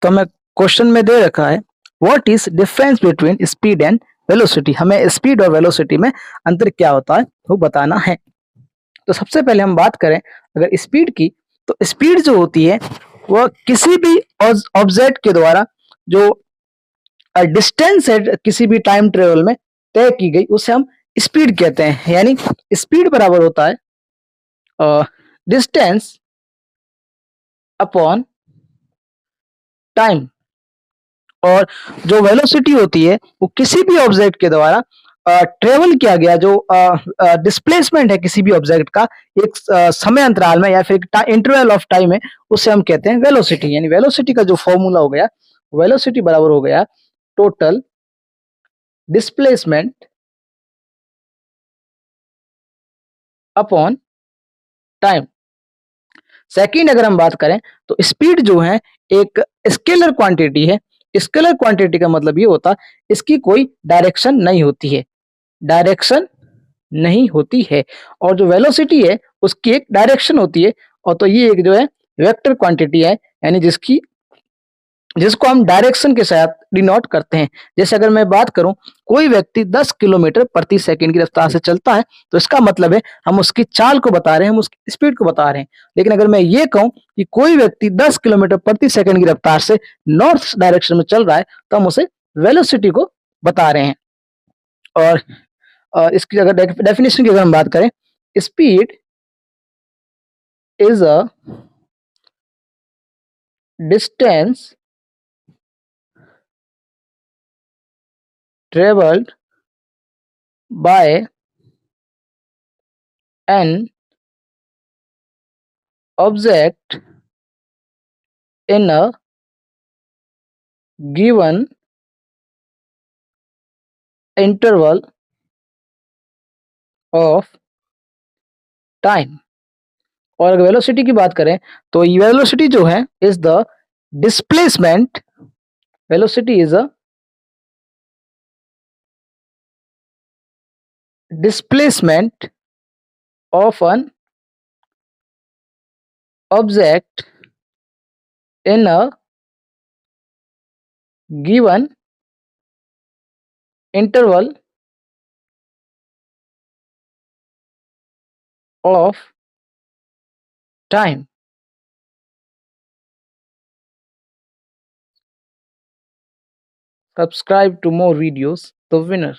तो हमें क्वेश्चन में दे रखा है what is difference between speed and velocity. हमें स्पीड और वेलोसिटी में अंतर क्या होता है वो बताना है। तो सबसे पहले हम बात करें अगर स्पीड की, तो स्पीड जो होती है वह किसी भी ऑब्जेक्ट के द्वारा जो डिस्टेंस है किसी भी टाइम ट्रेवल में तय की गई उसे हम स्पीड कहते हैं। यानी स्पीड बराबर होता है डिस्टेंस अपॉन टाइम। और जो वेलोसिटी होती है वो किसी भी ऑब्जेक्ट के द्वारा ट्रेवल किया गया जो डिस्प्लेसमेंट है किसी भी ऑब्जेक्ट का एक समय अंतराल में या फिर इंटरवल ऑफ टाइम है, उसे हम कहते हैं वेलोसिटी। यानी वेलोसिटी का जो फॉर्मूला हो गया, वेलोसिटी बराबर हो गया total displacement upon time. Second अगर हम बात करें तो स्पीड जो है एक स्केलर क्वांटिटी है। स्केलर क्वांटिटी का मतलब ये होता इसकी कोई डायरेक्शन नहीं होती है, डायरेक्शन नहीं होती है। और जो वेलोसिटी है उसकी एक डायरेक्शन होती है। और तो ये एक जो है वेक्टर क्वांटिटी है, यानी जिसको हम डायरेक्शन के साथ डिनोट करते हैं। जैसे अगर मैं बात करूं कोई व्यक्ति 10 किलोमीटर प्रति सेकंड की रफ्तार से चलता है तो इसका मतलब है हम उसकी चाल को बता रहे हैं, हम उसकी स्पीड को बता रहे हैं। लेकिन अगर मैं ये कहूं कि कोई व्यक्ति 10 किलोमीटर प्रति सेकंड की रफ्तार से नॉर्थ डायरेक्शन में चल रहा है तो हम उसे वेलोसिटी को बता रहे हैं। और इसकी अगर डेफिनेशन की अगर हम बात करें, speed is a distance traveled by an object in a given interval of time। और अगर वेलोसिटी की बात करें तो वेलोसिटी जो है is the displacement, velocity is a displacement of an object in a given interval of time। Subscribe to more videos, The Winner।